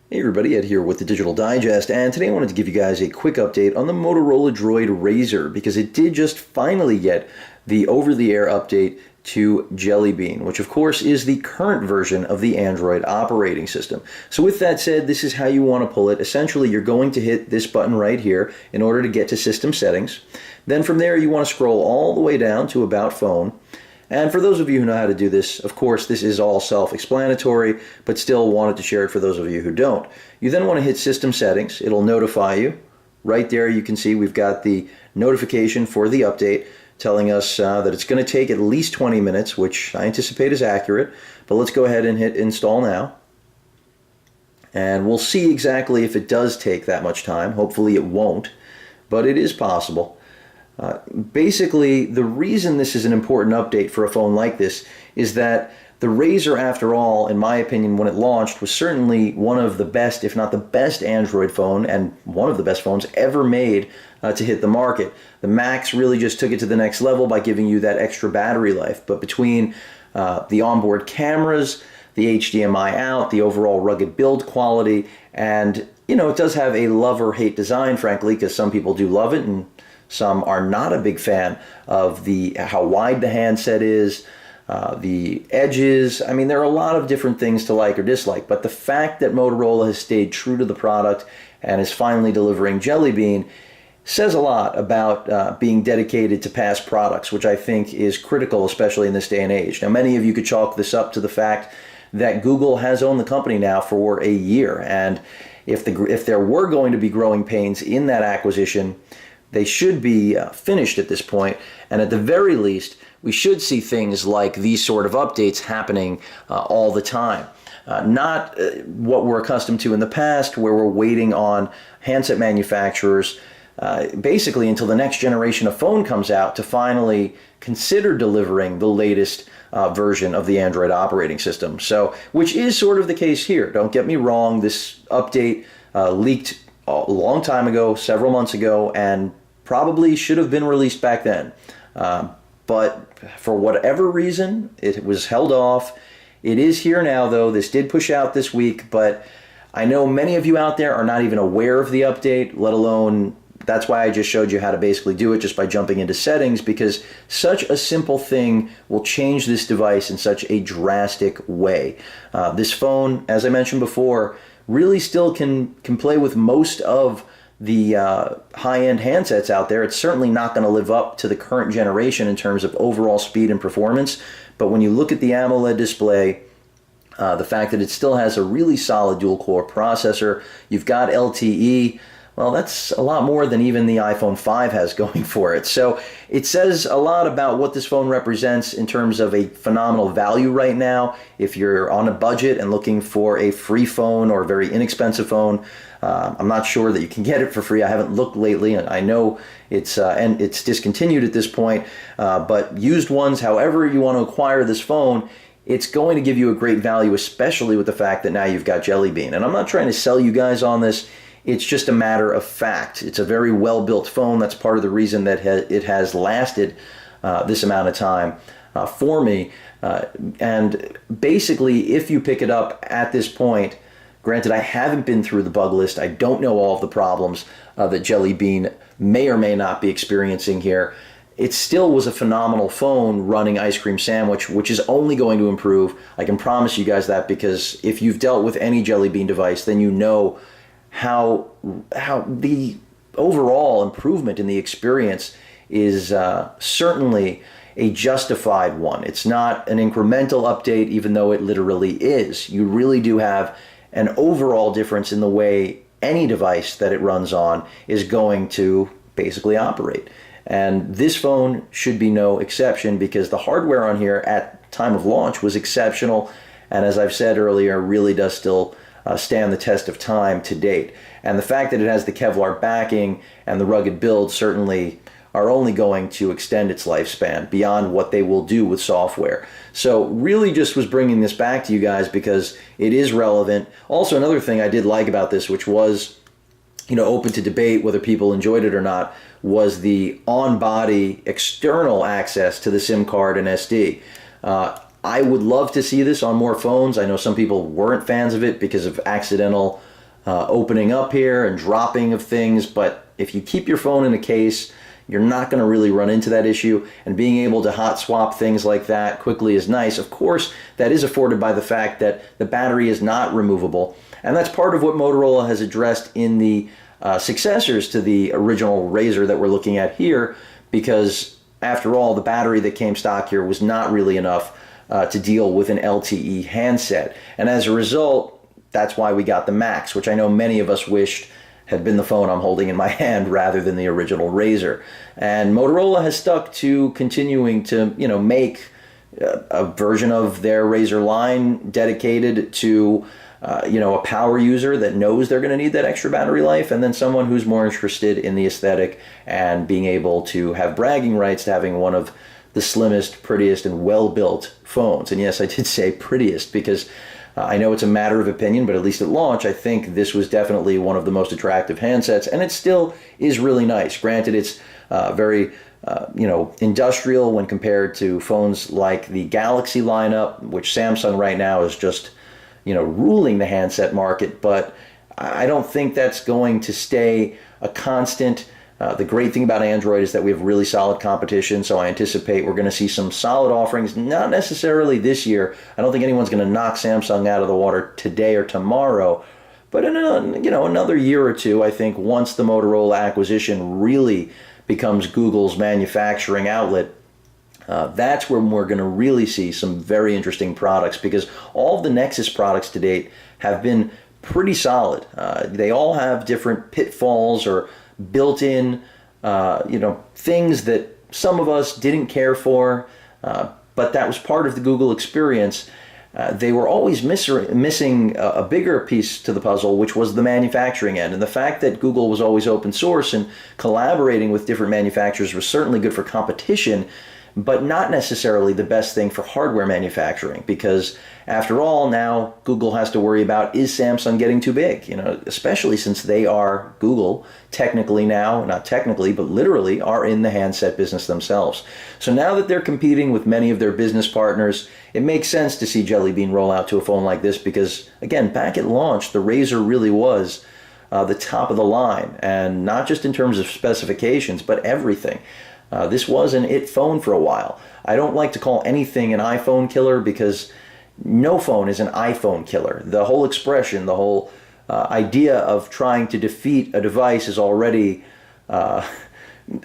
Hey everybody, Ed here with the Digital Digest, and today I wanted to give you guys a quick update on the Motorola Droid RAZR because it did just finally get the over-the-air update to Jelly Bean, which of course is the current version of the Android operating system. So with that said, this is how you want to pull it. Essentially, you're going to hit this button right here in order to get to System Settings. Then from there, you want to scroll all the way down to About Phone. And for those of you who know how to do this, of course, this is all self-explanatory, but still wanted to share it for those of you who don't. You then want to hit System Settings. It'll notify you. Right there you can see we've got the notification for the update telling us that it's going to take at least 20 minutes, which I anticipate is accurate. But let's go ahead and hit Install Now. And we'll see exactly if it does take that much time. Hopefully it won't, but it is possible. Basically, the reason this is an important update for a phone like this is that the RAZR, after all, in my opinion, when it launched, was certainly one of the best, if not the best Android phone, and one of the best phones ever made to hit the market. The Max really just took it to the next level by giving you that extra battery life. But between the onboard cameras, the HDMI out, the overall rugged build quality, and, you know, it does have a love or hate design, frankly, because some people do love it, and some are not a big fan of how wide the handset is, the edges. I mean, there are a lot of different things to like or dislike, but the fact that Motorola has stayed true to the product and is finally delivering Jelly Bean says a lot about being dedicated to past products, which I think is critical, especially in this day and age. Now, many of you could chalk this up to the fact that Google has owned the company now for a year, and if there were going to be growing pains in that acquisition, they should be finished at this point, and at the very least, we should see things like these sort of updates happening all the time. Not what we're accustomed to in the past, where we're waiting on handset manufacturers basically until the next generation of phone comes out to finally consider delivering the latest version of the Android operating system. So, which is sort of the case here. Don't get me wrong, this update leaked a long time ago, several months ago, and probably should have been released back then. But for whatever reason, it was held off. It is here now, though. This did push out this week, but I know many of you out there are not even aware of the update, let alone, that's why I just showed you how to basically do it just by jumping into settings, because such a simple thing will change this device in such a drastic way. This phone, as I mentioned before, really still can play with most of the high-end handsets out there. It's certainly not going to live up to the current generation in terms of overall speed and performance, but when you look at the AMOLED display, the fact that it still has a really solid dual-core processor, you've got LTE, well, that's a lot more than even the iPhone 5 has going for it. So it says a lot about what this phone represents in terms of a phenomenal value right now. If you're on a budget and looking for a free phone or a very inexpensive phone, I'm not sure that you can get it for free. I haven't looked lately, and I know it's discontinued at this point, but used ones, however you want to acquire this phone, it's going to give you a great value, especially with the fact that now you've got Jelly Bean. And I'm not trying to sell you guys on this. It's just a matter of fact. It's a very well-built phone. That's part of the reason that it has lasted this amount of time for me. And basically, if you pick it up at this point, granted, I haven't been through the bug list. I don't know all of the problems that Jelly Bean may or may not be experiencing here. It still was a phenomenal phone running Ice Cream Sandwich, which is only going to improve. I can promise you guys that, because if you've dealt with any Jelly Bean device, then you know how the overall improvement in the experience is certainly a justified one. It's not an incremental update, even though it literally is. You really do have an overall difference in the way any device that it runs on is going to basically operate. And this phone should be no exception, because the hardware on here at time of launch was exceptional, and as I've said earlier, really does still stand the test of time to date. And the fact that it has the Kevlar backing and the rugged build certainly are only going to extend its lifespan beyond what they will do with software. So really just was bringing this back to you guys because it is relevant. Also, another thing I did like about this, which was, you know, open to debate whether people enjoyed it or not, was the on-body external access to the SIM card and SD. I would love to see this on more phones. I know some people weren't fans of it because of accidental opening up here and dropping of things, but if you keep your phone in a case, you're not going to really run into that issue, and being able to hot swap things like that quickly is nice. Of course, that is afforded by the fact that the battery is not removable, and that's part of what Motorola has addressed in the successors to the original RAZR that we're looking at here, because after all, the battery that came stock here was not really enough to deal with an LTE handset, and as a result, that's why we got the Max, which I know many of us wished had been the phone I'm holding in my hand rather than the original RAZR. And Motorola has stuck to continuing to, make a version of their RAZR line dedicated to, a power user that knows they're going to need that extra battery life, and then someone who's more interested in the aesthetic and being able to have bragging rights to having one of the slimmest, prettiest, and well-built phones. And yes, I did say prettiest because I know it's a matter of opinion, but at least at launch, I think this was definitely one of the most attractive handsets, and it still is really nice. Granted, it's very, industrial when compared to phones like the Galaxy lineup, which Samsung right now is just, ruling the handset market, but I don't think that's going to stay a constant. The great thing about Android is that we have really solid competition, so I anticipate we're going to see some solid offerings, not necessarily this year. I don't think anyone's going to knock Samsung out of the water today or tomorrow, but in another year or two, I think once the Motorola acquisition really becomes Google's manufacturing outlet, that's when we're going to really see some very interesting products, because all of the Nexus products to date have been pretty solid. They all have different pitfalls or built-in, things that some of us didn't care for, but that was part of the Google experience. They were always missing a bigger piece to the puzzle, which was the manufacturing end. And the fact that Google was always open source and collaborating with different manufacturers was certainly good for competition, but not necessarily the best thing for hardware manufacturing, because after all, now Google has to worry about, is Samsung getting too big? Especially since they are Google, technically now, not technically, but literally are in the handset business themselves. So now that they're competing with many of their business partners, it makes sense to see Jelly Bean roll out to a phone like this, because again, back at launch, the RAZR really was the top of the line, and not just in terms of specifications, but everything. This was an it phone for a while. I don't like to call anything an iPhone killer, because no phone is an iPhone killer. The whole expression, the whole idea of trying to defeat a device is already an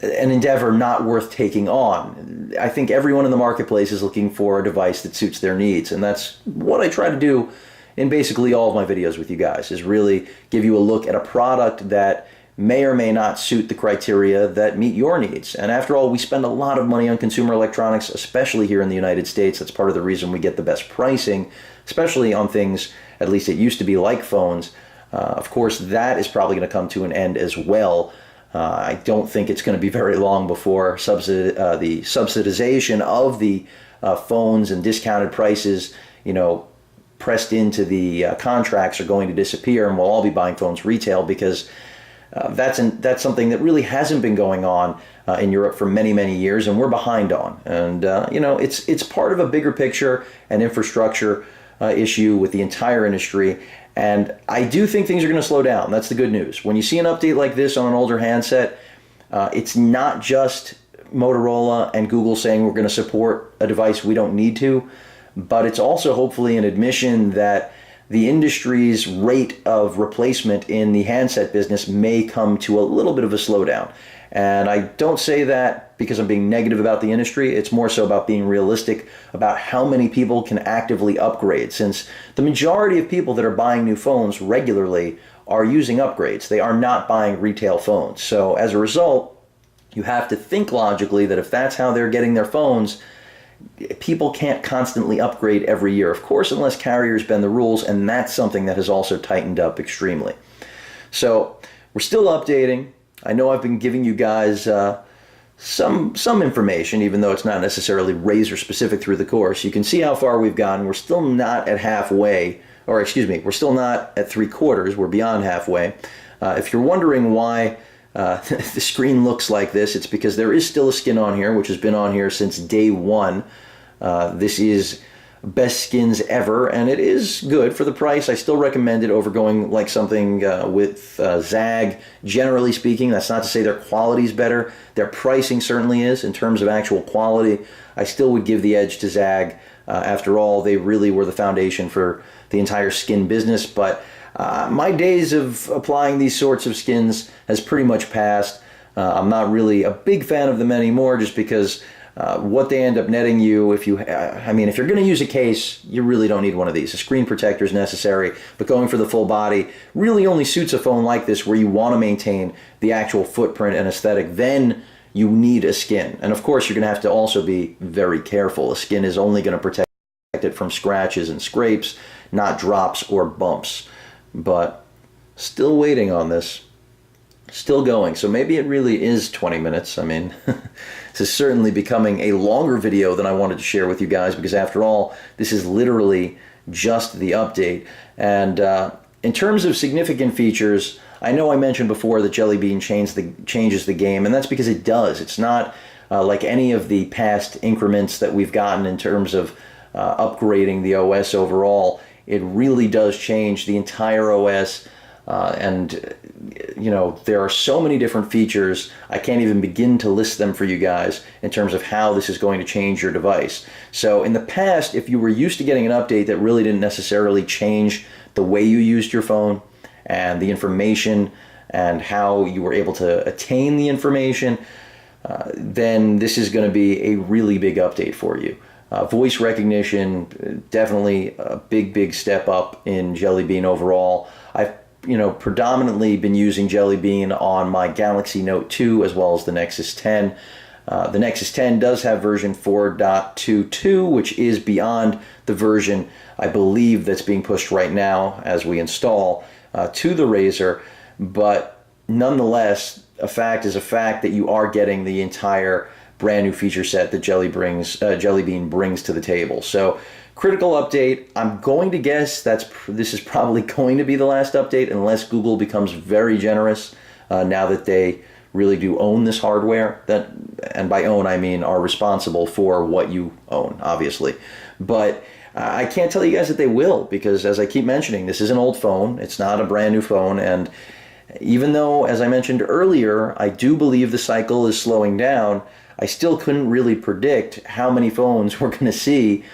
endeavor not worth taking on. I think everyone in the marketplace is looking for a device that suits their needs, and that's what I try to do in basically all of my videos with you guys, is really give you a look at a product that may or may not suit the criteria that meet your needs. And after all, we spend a lot of money on consumer electronics, especially here in the United States. That's part of the reason we get the best pricing, especially on things, at least it used to be, like phones. Of course, that is probably going to come to an end as well. I don't think it's going to be very long before the subsidization of the phones and discounted prices, pressed into the contracts are going to disappear, and we'll all be buying phones retail, because that's something that really hasn't been going on in Europe for many, many years, and we're behind on. And it's part of a bigger picture and infrastructure issue with the entire industry. And I do think things are going to slow down. That's the good news. When you see an update like this on an older handset, it's not just Motorola and Google saying we're going to support a device we don't need to, but it's also hopefully an admission that the industry's rate of replacement in the handset business may come to a little bit of a slowdown. And I don't say that because I'm being negative about the industry. It's more so about being realistic about how many people can actively upgrade, since the majority of people that are buying new phones regularly are using upgrades. They are not buying retail phones. So as a result, you have to think logically that if that's how they're getting their phones, people can't constantly upgrade every year, of course, unless carriers bend the rules, and that's something that has also tightened up extremely. So we're still updating. I know I've been giving you guys some information, even though it's not necessarily RAZR specific through the course. You can see how far we've gotten. We're still not at halfway, or excuse me, we're still not at 3/4. We're beyond halfway. If you're wondering why the screen looks like this, it's because there is still a skin on here, which has been on here since day one. This is best skins ever, and it is good for the price. I still recommend it over going like something with ZAG. Generally speaking, that's not to say their quality is better. Their pricing certainly is. In terms of actual quality, I still would give the edge to ZAG. After all, they really were the foundation for the entire skin business, but my days of applying these sorts of skins has pretty much passed. I'm not really a big fan of them anymore, just because what they end up netting you, if you're going to use a case, you really don't need one of these. A screen protector is necessary, but going for the full body really only suits a phone like this where you want to maintain the actual footprint and aesthetic. Then you need a skin. And of course, you're going to have to also be very careful. A skin is only going to protect it from scratches and scrapes, not drops or bumps. But still waiting on this. Still going. So maybe it really is 20 minutes. I mean, this is certainly becoming a longer video than I wanted to share with you guys, because after all, this is literally just the update. And in terms of significant features, I know I mentioned before that Jelly Bean changes the game, and that's because it does. It's not like any of the past increments that we've gotten in terms of upgrading the OS overall. It really does change the entire OS, and you know, there are so many different features, I can't even begin to list them for you guys in terms of how this is going to change your device. So in the past, if you were used to getting an update that really didn't necessarily change the way you used your phone and the information and how you were able to attain the information, then this is going to be a really big update for you. Voice recognition, definitely a big step up in Jelly Bean overall. I've predominantly been using Jelly Bean on my Galaxy Note 2 as well as the Nexus 10. The Nexus 10 does have version 4.22, which is beyond the version, I believe, that's being pushed right now as we install to the RAZR. But nonetheless, a fact is a fact that you are getting the entire brand new feature set that Jelly Bean brings to the table. So, critical update. I'm going to guess this is probably going to be the last update, unless Google becomes very generous now that they really do own this hardware. And by own, I mean are responsible for what you own, obviously. But I can't tell you guys that they will, because as I keep mentioning, this is an old phone. It's not a brand new phone, and even though, as I mentioned earlier, I do believe the cycle is slowing down, I still couldn't really predict how many phones we're going to see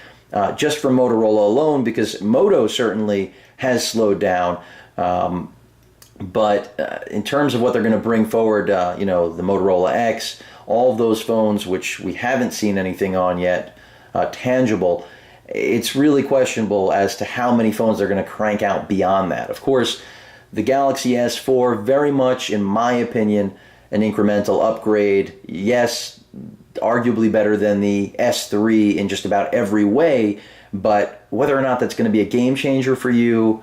just from Motorola alone, because Moto certainly has slowed down. But in terms of what they're going to bring forward, the Motorola X, all of those phones which we haven't seen anything on yet, tangible, it's really questionable as to how many phones they're going to crank out beyond that. Of course, the Galaxy S4, very much, in my opinion, an incremental upgrade. Yes, arguably better than the S3 in just about every way, but whether or not that's going to be a game changer for you,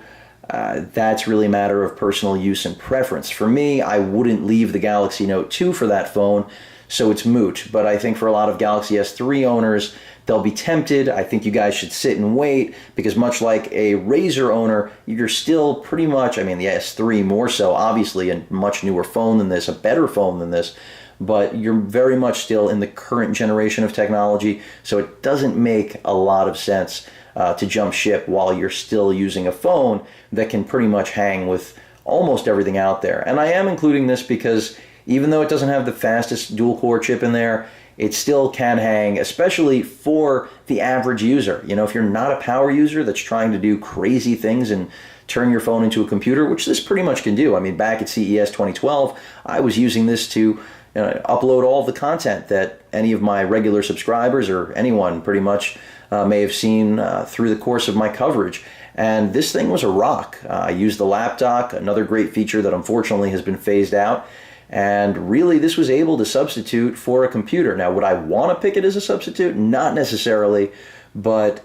that's really a matter of personal use and preference. For me, I wouldn't leave the Galaxy Note 2 for that phone, so it's moot. But I think for a lot of Galaxy S3 owners, they'll be tempted. I think you guys should sit and wait, because much like a RAZR owner, you're still pretty much, the S3 more so, obviously a much newer phone than this, a better phone than this, but you're very much still in the current generation of technology, so it doesn't make a lot of sense to jump ship while you're still using a phone that can pretty much hang with almost everything out there. And I am including this because even though it doesn't have the fastest dual-core chip in there, it still can hang, especially for the average user. If you're not a power user that's trying to do crazy things and turn your phone into a computer, which this pretty much can do. Back at CES 2012, I was using this to upload all of the content that any of my regular subscribers or anyone pretty much may have seen through the course of my coverage. And this thing was a rock. I used the lap dock, another great feature that unfortunately has been phased out. And really, this was able to substitute for a computer. Now, would I want to pick it as a substitute? Not necessarily, but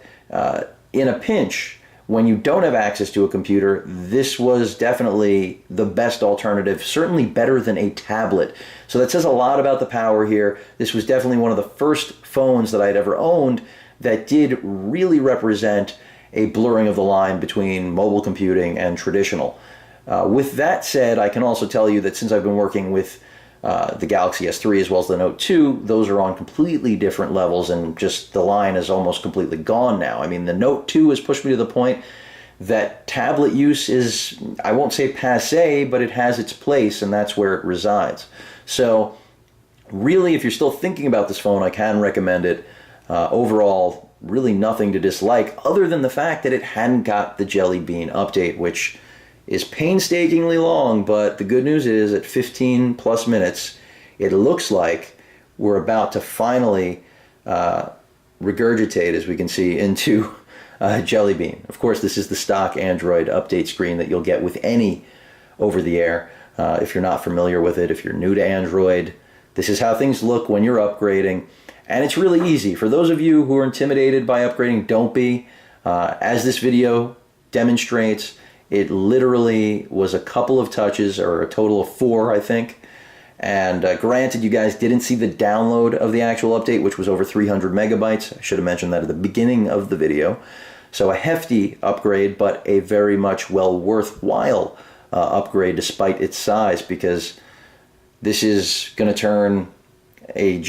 in a pinch, when you don't have access to a computer, this was definitely the best alternative, certainly better than a tablet. So that says a lot about the power here. This was definitely one of the first phones that I'd ever owned that did really represent a blurring of the line between mobile computing and traditional. With that said, I can also tell you that since I've been working with the Galaxy S3 as well as the Note 2, those are on completely different levels, and just the line is almost completely gone now. I mean, the Note 2 has pushed me to the point that tablet use is, I won't say passe, but it has its place, and that's where it resides. So really, if you're still thinking about this phone, I can recommend it. Overall, really nothing to dislike other than the fact that it hadn't got the Jelly Bean update, which is painstakingly long, but the good news is at 15 plus minutes, it looks like we're about to finally regurgitate, as we can see, into Jelly Bean. Of course, this is the stock Android update screen that you'll get with any over-the-air. If you're not familiar with it, if you're new to Android, this is how things look when you're upgrading. And it's really easy. For those of you who are intimidated by upgrading, don't be. As this video demonstrates, it literally was a couple of touches, or a total of 4, I think. And granted, you guys didn't see the download of the actual update, which was over 300 megabytes. I should have mentioned that at the beginning of the video. So a hefty upgrade, but a very much well worthwhile upgrade despite its size, because this is going to turn a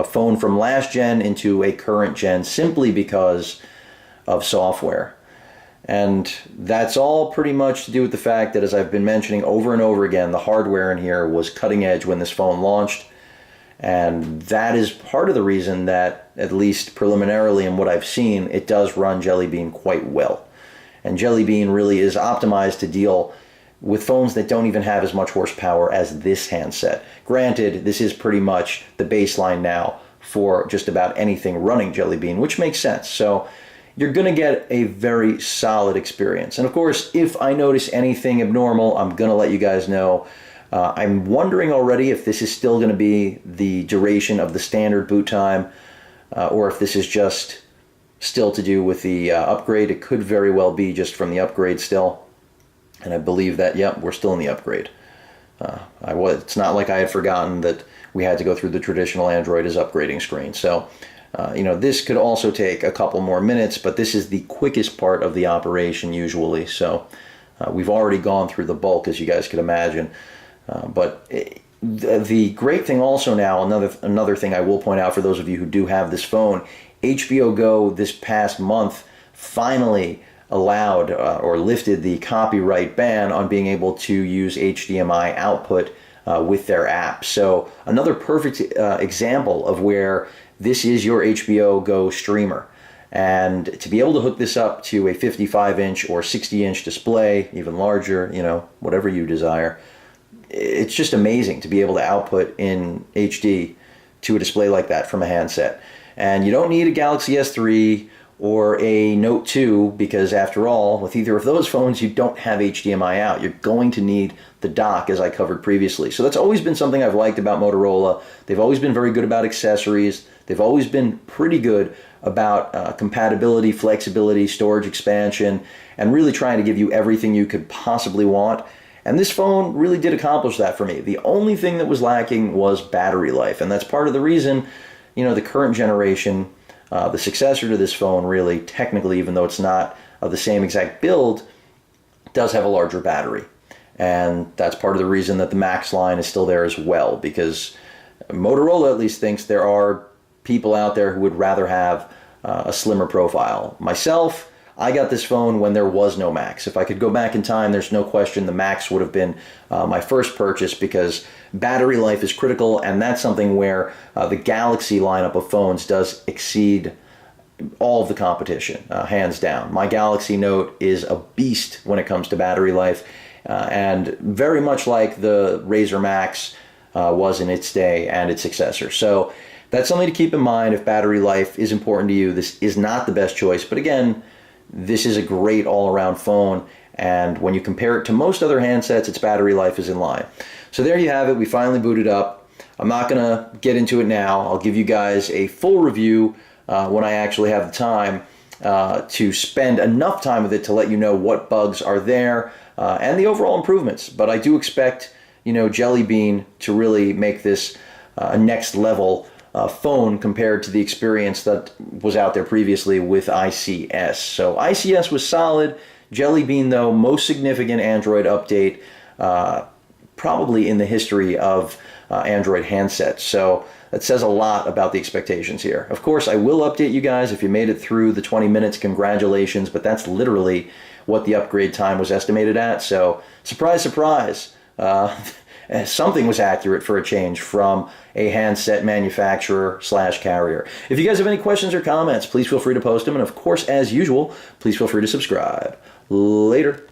phone from last gen into a current gen simply because of software. And that's all pretty much to do with the fact that, as I've been mentioning over and over again, the hardware in here was cutting edge when this phone launched. And that is part of the reason that, at least preliminarily in what I've seen, it does run Jelly Bean quite well. And Jelly Bean really is optimized to deal with phones that don't even have as much horsepower as this handset. Granted, this is pretty much the baseline now for just about anything running Jelly Bean, which makes sense. So you're going to get a very solid experience. And of course, if I notice anything abnormal, I'm going to let you guys know. I'm wondering already if this is still going to be the duration of the standard boot time, or if this is just still to do with the upgrade. It could very well be just from the upgrade still. And I believe that, yep, we're still in the upgrade. It's not like I had forgotten that we had to go through the traditional Android as upgrading screen. So, this could also take a couple more minutes, but this is the quickest part of the operation usually. So we've already gone through the bulk, as you guys could imagine. But the great thing also now, another thing I will point out for those of you who do have this phone, HBO Go this past month finally allowed or lifted the copyright ban on being able to use HDMI output with their app. So another perfect example of where this is your HBO Go streamer. And to be able to hook this up to a 55-inch or 60-inch display, even larger, whatever you desire, it's just amazing to be able to output in HD to a display like that from a handset. And you don't need a Galaxy S3 or a Note 2, because after all, with either of those phones, you don't have HDMI out. You're going to need the dock, as I covered previously. So that's always been something I've liked about Motorola. They've always been very good about accessories. They've always been pretty good about compatibility, flexibility, storage expansion, and really trying to give you everything you could possibly want. And this phone really did accomplish that for me. The only thing that was lacking was battery life, and that's part of the reason, the current generation, the successor to this phone, really, technically, even though it's not of the same exact build, does have a larger battery. And that's part of the reason that the Max line is still there as well, because Motorola at least thinks there are people out there who would rather have a slimmer profile. Myself, I got this phone when there was no Max. If I could go back in time, there's no question the Max would have been my first purchase, because battery life is critical, and that's something where the Galaxy lineup of phones does exceed all of the competition, hands down. My Galaxy Note is a beast when it comes to battery life, and very much like the RAZR Max was in its day and its successor. So that's something to keep in mind. If battery life is important to you, this is not the best choice. But again, this is a great all-around phone, and when you compare it to most other handsets, its battery life is in line. So there you have it. We finally booted up. I'm not going to get into it now. I'll give you guys a full review when I actually have the time to spend enough time with it to let you know what bugs are there and the overall improvements. But I do expect, Jelly Bean to really make this a next level phone compared to the experience that was out there previously with ICS. So ICS was solid. Jelly Bean, though, most significant Android update. probably in the history of Android handsets. So that says a lot about the expectations here. Of course, I will update you guys if you made it through the 20 minutes. Congratulations, but that's literally what the upgrade time was estimated at. So surprise, surprise. Something was accurate for a change from a handset manufacturer / carrier. If you guys have any questions or comments, please feel free to post them. And of course, as usual, please feel free to subscribe. Later.